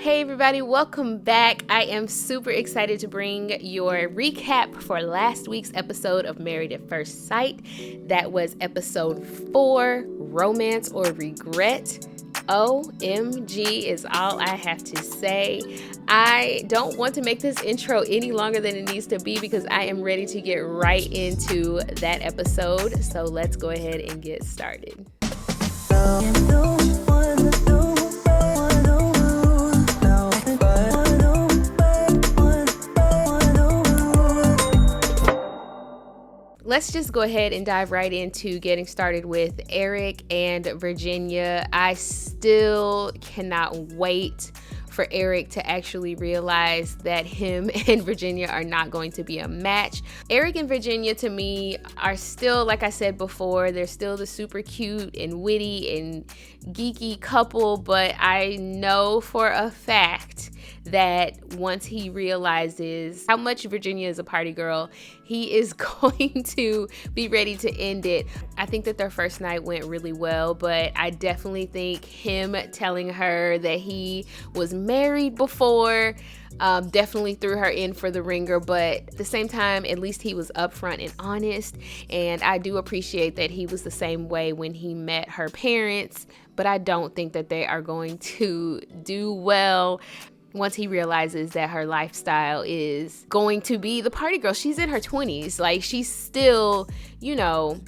Hey everybody, welcome back. I am super excited to bring your recap for last week's episode of Married at First Sight. That was episode 4, Romance or Regret. OMG is all I have to say. I don't want to make this intro any longer than it needs to be because I am ready to get right into that episode. So let's go ahead and get started. Let's just go ahead and dive right into getting started with Erik and Virginia. I still cannot wait for Erik to actually realize that him and Virginia are not going to be a match. Erik and Virginia to me are still, like I said before, they're still the super cute and witty and geeky couple, but I know for a fact that once he realizes how much Virginia is a party girl, he is going to be ready to end it. I think that their first night went really well, but I definitely think him telling her that he was married before definitely threw her in for the ringer, but at the same time, at least he was upfront and honest, and I do appreciate that he was the same way when he met her parents, but I don't think that they are going to do well once he realizes that her lifestyle is going to be the party girl. She's in her 20s. Like, she's still,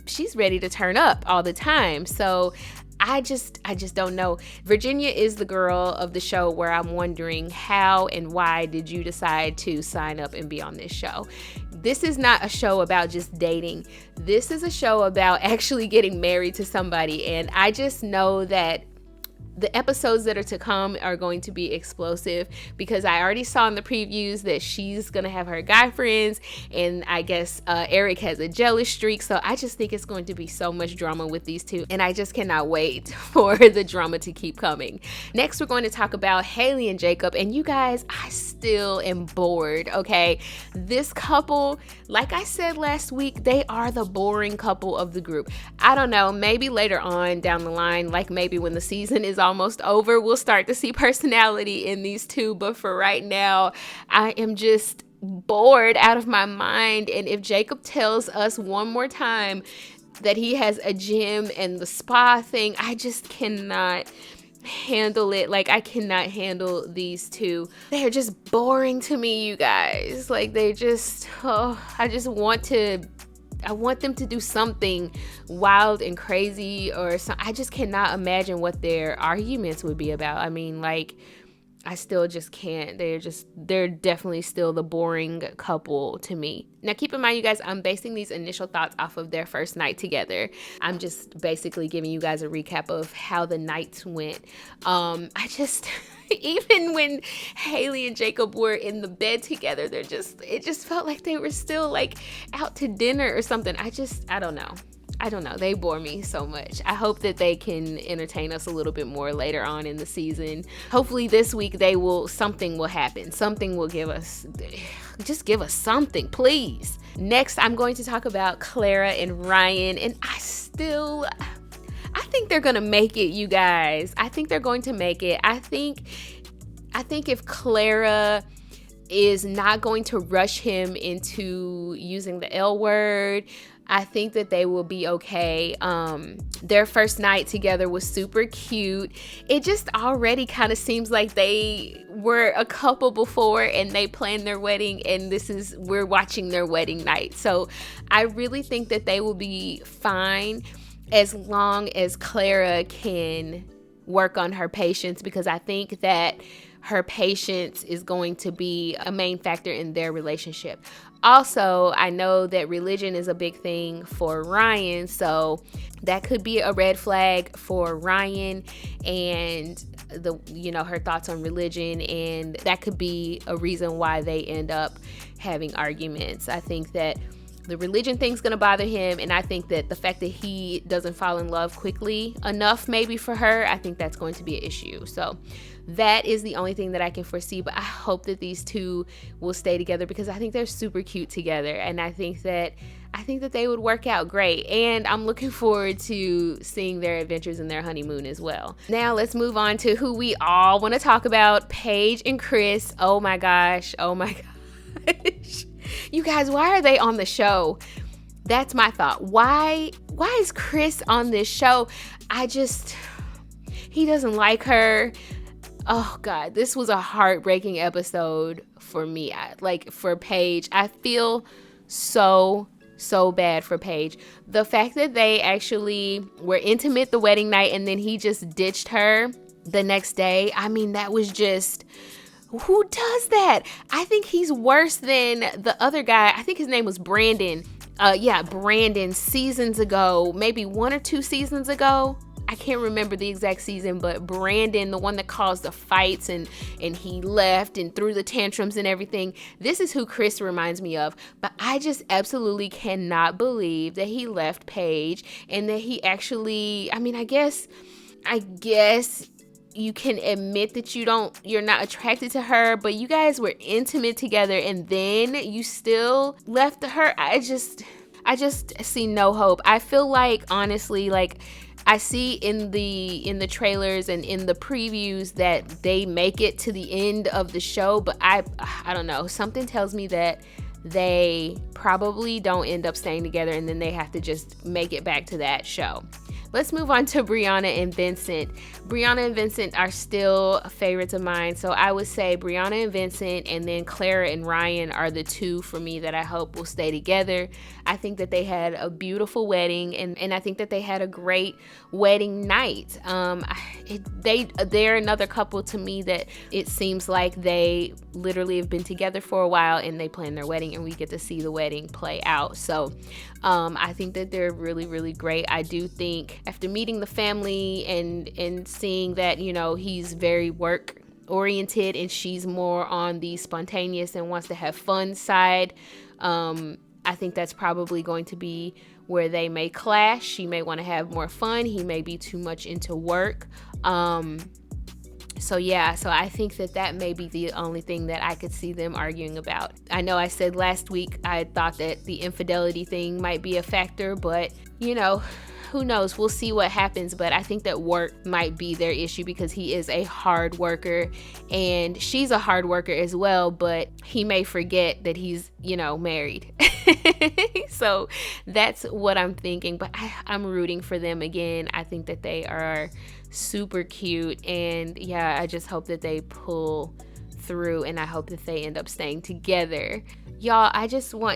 she's ready to turn up all the time. So I just don't know. Virginia is the girl of the show where I'm wondering how and why did you decide to sign up and be on this show? This is not a show about just dating. This is a show about actually getting married to somebody. And I just know that the episodes that are to come are going to be explosive because I already saw in the previews that she's going to have her guy friends, and I guess Erik has a jealous streak. So I just think it's going to be so much drama with these two, and I just cannot wait for the drama to keep coming. Next, we're going to talk about Haley and Jocob, and you guys, I still am bored, okay? This couple, like I said last week, they are the boring couple of the group. I don't know, maybe later on down the line, like maybe when the season is almost over, we'll start to see personality in these two, but for right now I am just bored out of my mind. And if Jocob tells us one more time that he has a gym and the spa thing, I just cannot handle it. Like, I cannot handle these two. They're just boring to me, you guys. Like, they just I want them to do something wild and crazy or something. I just cannot imagine what their arguments would be about. I mean, like, I still just can't. They're definitely still the boring couple to me. Now, keep in mind, you guys, I'm basing these initial thoughts off of their first night together. I'm just basically giving you guys a recap of how the nights went. Even when Haley and Jocob were in the bed together, it just felt like they were still like out to dinner or something. I don't know. They bore me so much. I hope that they can entertain us a little bit more later on in the season. Hopefully this week something will happen. Something will give us something, please. Next, I'm going to talk about Clara and Ryan, and I think they're going to make it, you guys. I think they're going to make it. I think if Clara is not going to rush him into using the L word, I think that they will be okay. Their first night together was super cute. It just already kind of seems like they were a couple before and they planned their wedding, and we're watching their wedding night. So I really think that they will be fine as long as Clara can work on her patience, because I think that her patience is going to be a main factor in their relationship. Also, I know that religion is a big thing for Ryan, so that could be a red flag for Ryan and her thoughts on religion, and that could be a reason why they end up having arguments. I think that the religion thing's gonna bother him, and I think that the fact that he doesn't fall in love quickly enough maybe for her, I think that's going to be an issue. So that is the only thing that I can foresee, but I hope that these two will stay together because I think they're super cute together, and I think that they would work out great, and I'm looking forward to seeing their adventures in their honeymoon as well. Now let's move on to who we all want to talk about, Paige and Chris. Oh my gosh. You guys, why are they on the show? That's my thought. Why is Chris on this show? He doesn't like her. Oh God, this was a heartbreaking episode for me. For Paige. I feel so bad for Paige. The fact that they actually were intimate the wedding night and then he just ditched her the next day. I mean, that was just... Who does that? I think he's worse than the other guy. I think his name was Brandon. Brandon, seasons ago, maybe 1 or 2 seasons ago. I can't remember the exact season, but Brandon, the one that caused the fights and he left and threw the tantrums and everything. This is who Chris reminds me of. But I just absolutely cannot believe that he left Paige and that he actually, I guess you can admit that you're not attracted to her, but you guys were intimate together and then you still left her. I just see no hope. I feel like, honestly, I see in the trailers and in the previews that they make it to the end of the show, but I don't know. Something tells me that they probably don't end up staying together and then they have to just make it back to that show. Let's move on to Brianna and Vincent. Brianna and Vincent are still favorites of mine. So I would say Brianna and Vincent, and then Clara and Ryan are the two for me that I hope will stay together. I think that they had a beautiful wedding, and I think that they had a great wedding night. They're another couple to me that it seems like they literally have been together for a while and they plan their wedding and we get to see the wedding play out. So I think that they're really, really great. I do think after meeting the family and seeing that, he's very work oriented and she's more on the spontaneous and wants to have fun side, I think that's probably going to be where they may clash. She may want to have more fun. He may be too much into work. So I think that may be the only thing that I could see them arguing about. I know I said last week I thought that the infidelity thing might be a factor, but who knows? We'll see what happens, but I think that work might be their issue because he is a hard worker and she's a hard worker as well, but he may forget that he's, married. So that's what I'm thinking, but I'm rooting for them again. I think that they are super cute, and I just hope that they pull through, and I hope that they end up staying together. Y'all,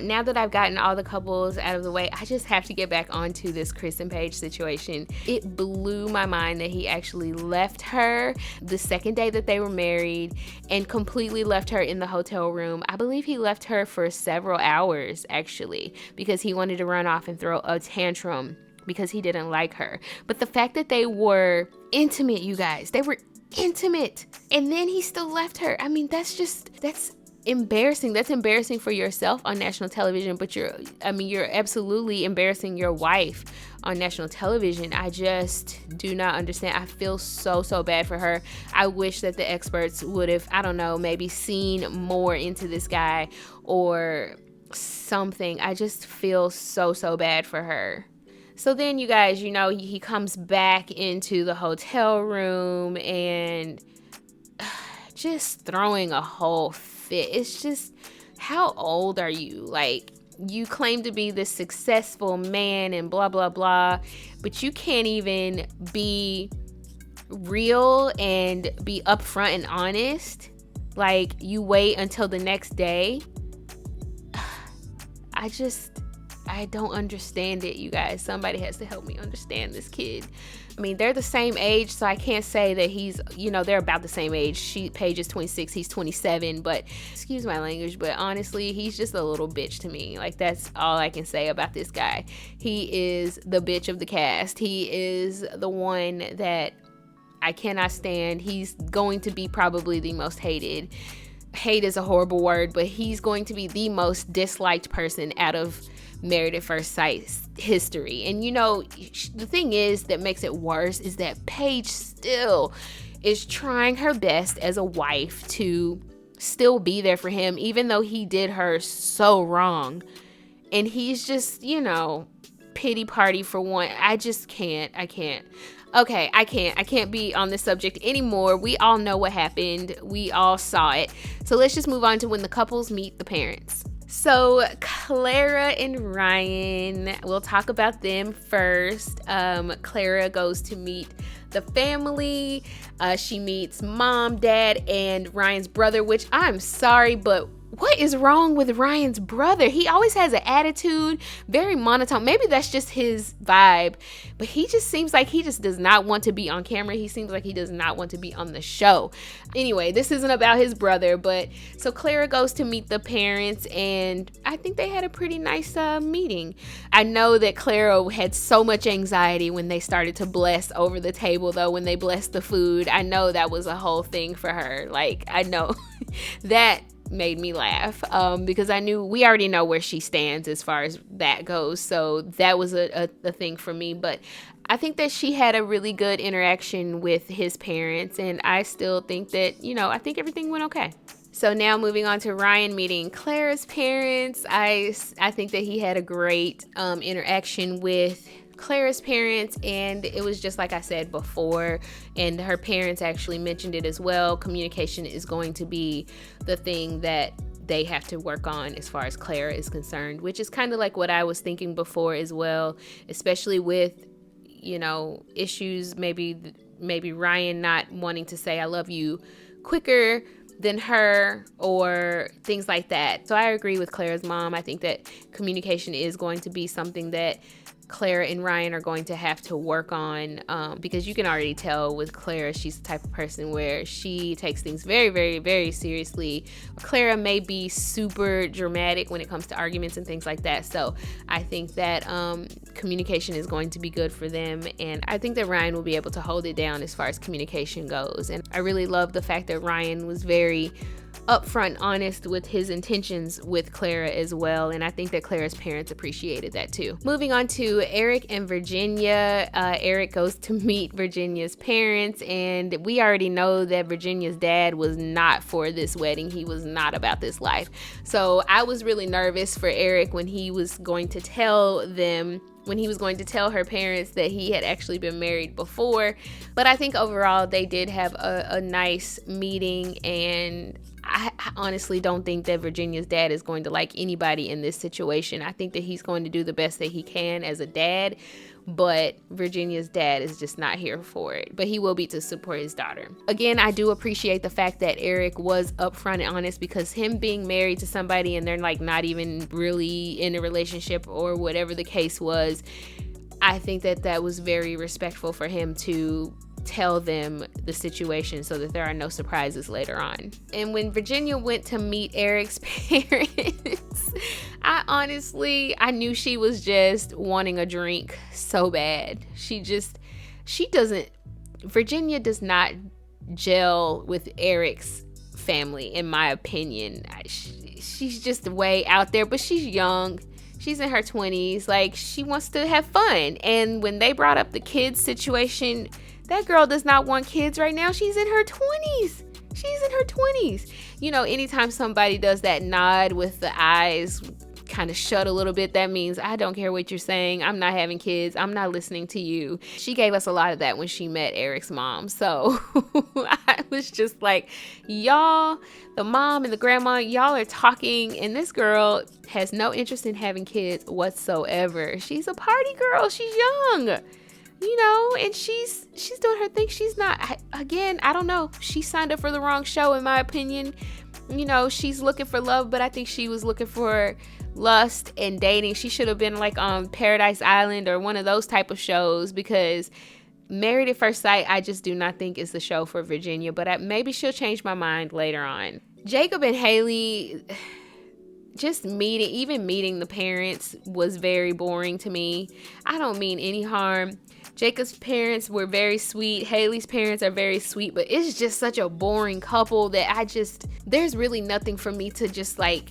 now that I've gotten all the couples out of the way, I just have to get back onto this Chris and Paige situation. It blew my mind that he actually left her the second day that they were married and completely left her in the hotel room. I believe he left her for several hours, actually, because he wanted to run off and throw a tantrum because he didn't like her. But the fact that they were intimate, you guys, they were intimate, and then he still left her. That's embarrassing. That's embarrassing for yourself on national television, but you're absolutely embarrassing your wife on national television. I just do not understand. I feel so bad for her. I wish that the experts would have, maybe seen more into this guy or something. I just feel so bad for her. So then, you guys, he comes back into the hotel room and just throwing a whole fit. It's just, how old are you? You claim to be this successful man and blah, blah, blah, but you can't even be real and be upfront and honest. You wait until the next day. I don't understand it, you guys. Somebody has to help me understand this kid. They're the same age, so I can't say that he's, they're about the same age. Paige is 26, he's 27, but excuse my language, but honestly, he's just a little bitch to me. That's all I can say about this guy. He is the bitch of the cast. He is the one that I cannot stand. He's going to be probably the most hated. Hate is a horrible word, but he's going to be the most disliked person out of Married at First Sight history. And you know, the thing is that makes it worse is that Paige still is trying her best as a wife to still be there for him, even though he did her so wrong. And he's just, you know, pity party for one. I can't. Okay, I can't be on this subject anymore. We all know what happened. We all saw it. So let's just move on to when the couples meet the parents. So Clara and Ryan, we'll talk about them first. Clara goes to meet the family. She meets mom, dad, and Ryan's brother, which I'm sorry, but what is wrong with Ryan's brother? He always has an attitude, very monotone. Maybe that's just his vibe, but he just seems like he just does not want to be on camera. He seems like he does not want to be on the show. Anyway, this isn't about his brother, but so Clara goes to meet the parents, and I think they had a pretty nice meeting. I know that Clara had so much anxiety when they started to bless over the table, though, when they blessed the food. I know that was a whole thing for her. Like, I know that made me laugh because we already know where she stands as far as that goes, so that was a thing for me. But I think that she had a really good interaction with his parents, and I still think that, you know, I think everything went okay. So now moving on to Ryan meeting Clara's parents, I think that he had a great interaction with Clara's parents, and it was just like I said before, and her parents actually mentioned it as well. Communication is going to be the thing that they have to work on as far as Clara is concerned, which is kind of like what I was thinking before as well, especially with, you know, issues, maybe Ryan not wanting to say I love you quicker than her or things like that. So I agree with Clara's mom. I think that communication is going to be something that Clara and Ryan are going to have to work on, because you can already tell with Clara, she's the type of person where she takes things very, very, very seriously. Clara may be super dramatic when it comes to arguments and things like that. So I think that communication is going to be good for them, and I think that Ryan will be able to hold it down as far as communication goes. And I really love the fact that Ryan was very upfront, honest with his intentions with Clara as well, and I think that Clara's parents appreciated that too. Moving on to Erik and Virginia. Erik goes to meet Virginia's parents, and we already know that Virginia's dad was not for this wedding. He was not about this life. So I was really nervous for Erik when he was going to tell her parents that he had actually been married before. But I think overall they did have a nice meeting, and I honestly don't think that Virginia's dad is going to like anybody in this situation. I think that he's going to do the best that he can as a dad, but Virginia's dad is just not here for it. But he will be to support his daughter. Again, I do appreciate the fact that Erik was upfront and honest, because him being married to somebody and they're like not even really in a relationship or whatever the case was, I think that that was very respectful for him to tell them the situation so that there are no surprises later on. And when Virginia went to meet Erik's parents, I knew she was just wanting a drink so bad. Virginia does not gel with Erik's family, in my opinion. She's just way out there, but she's young. She's in her 20s. Like, she wants to have fun. And when they brought up the kids situation, that girl does not want kids right now. She's in her 20s. You know, anytime somebody does that nod with the eyes kind of shut a little bit, that means I don't care what you're saying. I'm not having kids. I'm not listening to you. She gave us a lot of that when she met Erik's mom. So I was just like, y'all, the mom and the grandma, y'all are talking, and this girl has no interest in having kids whatsoever. She's a party girl. She's young. You know, and she's doing her thing. She's not, I don't know. She signed up for the wrong show, in my opinion. You know, she's looking for love, but I think she was looking for lust and dating. She should have been like on Paradise Island or one of those type of shows, because Married at First Sight, I just do not think is the show for Virginia, but maybe she'll change my mind later on. Jocob and Haley, just meeting the parents was very boring to me. I don't mean any harm. Jacob's parents were very sweet. Haley's parents are very sweet, but it's just such a boring couple that there's really nothing for me to just like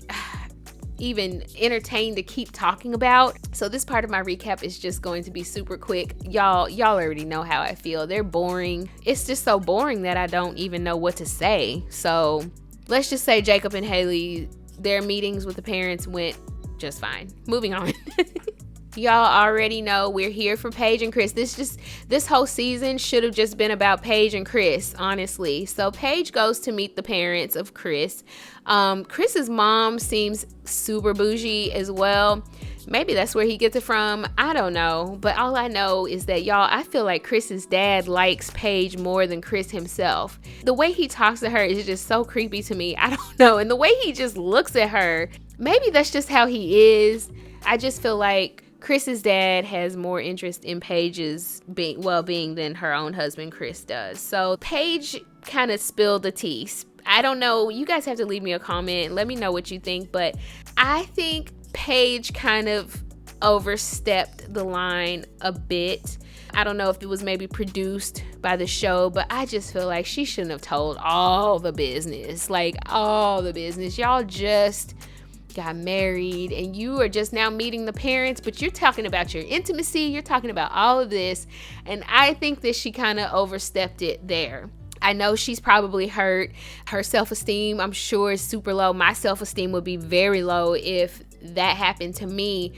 even entertained to keep talking about. So this part of my recap is just going to be super quick. Y'all already know how I feel. They're boring. It's just so boring that I don't even know what to say. So let's just say Jocob and Haley, their meetings with the parents went just fine. Moving on. Y'all already know we're here for Paige and Chris. This whole season should have just been about Paige and Chris, honestly. So Paige goes to meet the parents of Chris. Chris's mom seems super bougie as well. Maybe that's where he gets it from. I don't know. But all I know is that, y'all, I feel like Chris's dad likes Paige more than Chris himself. The way he talks to her is just so creepy to me. I don't know. And the way he just looks at her, maybe that's just how he is. I just feel like Chris's dad has more interest in Paige's well-being than her own husband Chris does. So Paige kind of spilled the tea. I don't know. You guys have to leave me a comment. Let me know what you think. But I think Paige kind of overstepped the line a bit. I don't know if it was maybe produced by the show, but I just feel like she shouldn't have told all the business. Like, all the business. Y'all just got married and you are just now meeting the parents, but you're talking about your intimacy, you're talking about all of this, and I think that she kind of overstepped it there. I know she's probably hurt. Her self-esteem, I'm sure, is super low. My self-esteem would be very low if that happened to me,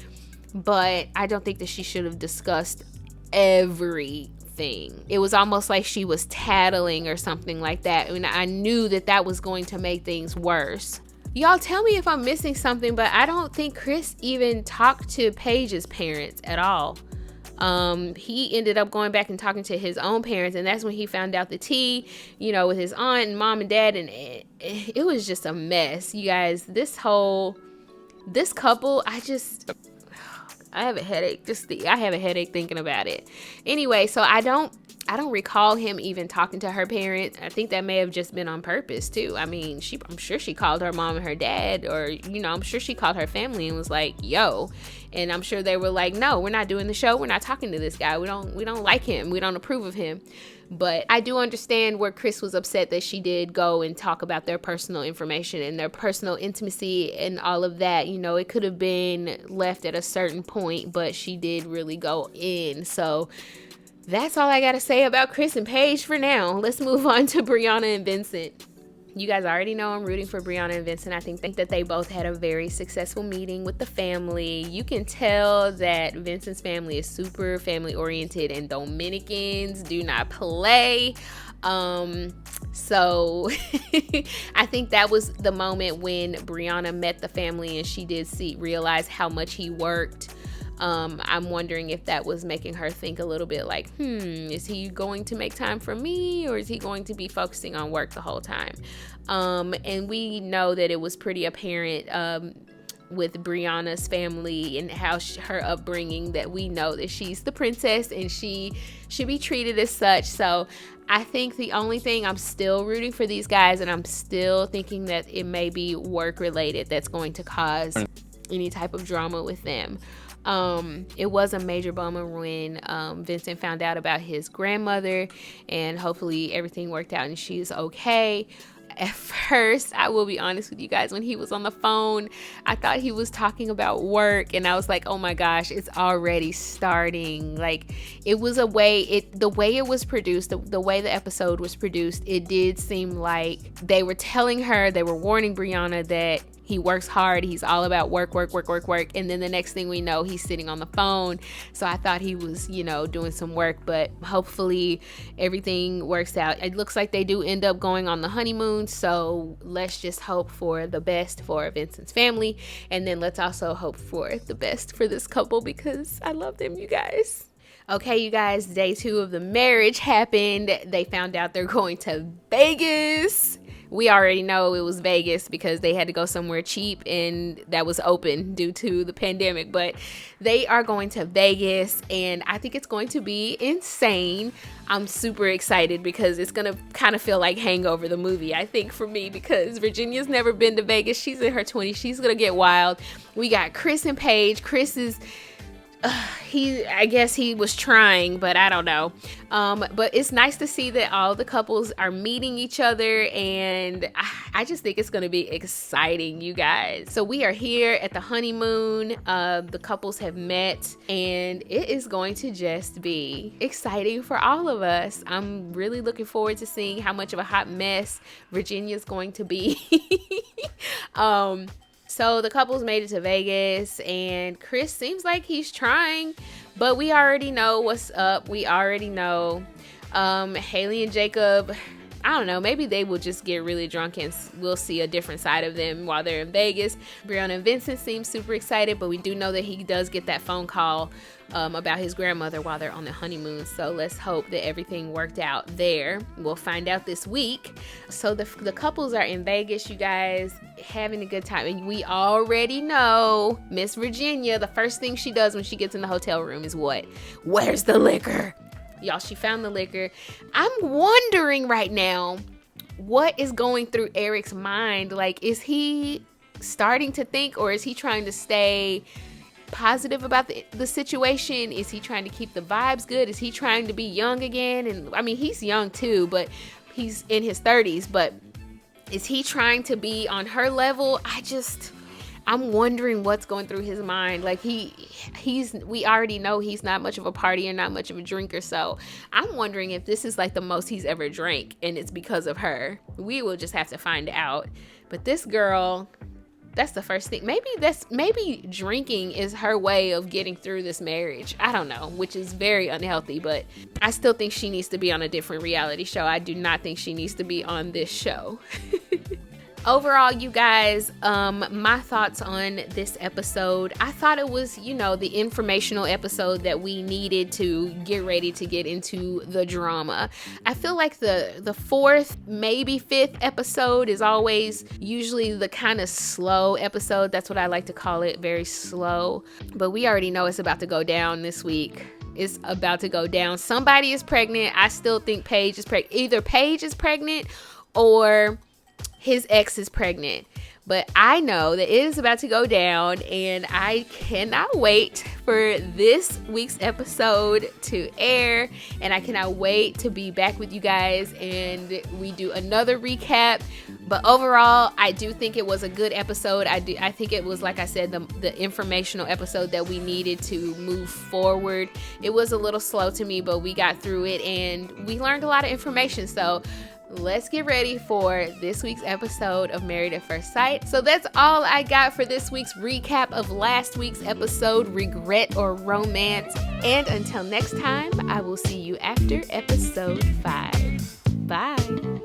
but I don't think that she should have discussed everything. It was almost like she was tattling or something like that, and I knew that that was going to make things worse. Y'all tell me if I'm missing something, but I don't think Chris even talked to Paige's parents at all. He ended up going back and talking to his own parents, and that's when he found out the tea, with his aunt and mom and dad, and it was just a mess. You guys, this couple, I have a headache. I have a headache thinking about it. Anyway, so I don't recall him even talking to her parents. I think that may have just been on purpose too. I mean, I'm sure she called her mom and her dad, or, I'm sure she called her family and was like, yo. And I'm sure they were like, no, we're not doing the show. We're not talking to this guy. We don't like him. We don't approve of him. But I do understand where Chris was upset that she did go and talk about their personal information and their personal intimacy and all of that. It could have been left at a certain point, but she did really go in. So that's all I gotta say about Chris and Paige for now. Let's move on to Brianna and Vincent. You guys already know I'm rooting for Brianna and Vincent. I think that they both had a very successful meeting with the family. You can tell that Vincent's family is super family oriented, and Dominicans do not play. So I think that was the moment when Brianna met the family and she did realize how much he worked. I'm wondering if that was making her think a little bit like, is he going to make time for me, or is he going to be focusing on work the whole time? And we know that it was pretty apparent with Brianna's family and how her upbringing, that we know that she's the princess and she should be treated as such. So I think the only thing, I'm still rooting for these guys, and I'm still thinking that it may be work related that's going to cause any type of drama with them. It was a major bummer when Vincent found out about his grandmother, and hopefully everything worked out and she's okay. At first, I will be honest with you guys, when he was on the phone, I thought he was talking about work, and I was like, oh my gosh, it's already starting. Like, it was the way it was produced, the way the episode was produced, it did seem like they were telling her, they were warning Brianna that he works hard, he's all about work, and then the next thing we know, he's sitting on the phone. So I thought he was, doing some work, but hopefully everything works out. It looks like they do end up going on the honeymoon, so let's just hope for the best for Vincent's family, and then let's also hope for the best for this couple, because I love them, you guys. Okay, you guys, day 2 of the marriage happened. They found out they're going to Vegas. We already know it was Vegas because they had to go somewhere cheap and that was open due to the pandemic. But they are going to Vegas, and I think it's going to be insane. I'm super excited because it's going to kind of feel like Hangover, the movie, I think, for me, because Virginia's never been to Vegas. She's in her 20s. She's going to get wild. We got Chris and Paige. Chris is I guess he was trying, but I don't know. But it's nice to see that all the couples are meeting each other, and I just think it's going to be exciting, you guys. So we are here at the honeymoon. The couples have met, and it is going to just be exciting for all of us. I'm really looking forward to seeing how much of a hot mess Virginia's going to be. So the couples made it to Vegas, and Chris seems like he's trying, but we already know what's up. We already know. Haley and Jocob, I don't know, maybe they will just get really drunk and we'll see a different side of them while they're in Vegas. Brianna and Vincent seem super excited, but we do know that he does get that phone call about his grandmother while they're on the honeymoon. So let's hope that everything worked out there. We'll find out this week. So the couples are in Vegas, you guys, having a good time. And we already know Miss Virginia, the first thing she does when she gets in the hotel room is what? Where's the liquor? Y'all, she found the liquor. I'm wondering right now, what is going through Erik's mind? Like, is he starting to think, or is he trying to stay positive about the situation? Is he trying to keep the vibes good? Is he trying to be young again? And I mean, he's young too, but he's in his 30s. But is he trying to be on her level? I'm wondering what's going through his mind. Like we already know he's not much of a partier, not much of a drinker. So I'm wondering if this is like the most he's ever drank and it's because of her. We will just have to find out. But this girl, that's the first thing. Maybe drinking is her way of getting through this marriage. I don't know, which is very unhealthy, but I still think she needs to be on a different reality show. I do not think she needs to be on this show. Overall, you guys, my thoughts on this episode, I thought it was, the informational episode that we needed to get ready to get into the drama. I feel like the fourth, maybe fifth episode is always usually the kind of slow episode. That's what I like to call it, very slow. But we already know it's about to go down this week. It's about to go down. Somebody is pregnant. I still think Paige is pregnant. Either Paige is pregnant or his ex is pregnant. But I know that it is about to go down, and I cannot wait for this week's episode to air, and I cannot wait to be back with you guys and we do another recap. But overall, I do think it was a good episode. I think it was, like I said, the informational episode that we needed to move forward. It was a little slow to me, but we got through it and we learned a lot of information. So let's get ready for this week's episode of Married at First Sight. So that's all I got for this week's recap of last week's episode, Regret or Romance. And until next time, I will see you after episode 5. Bye.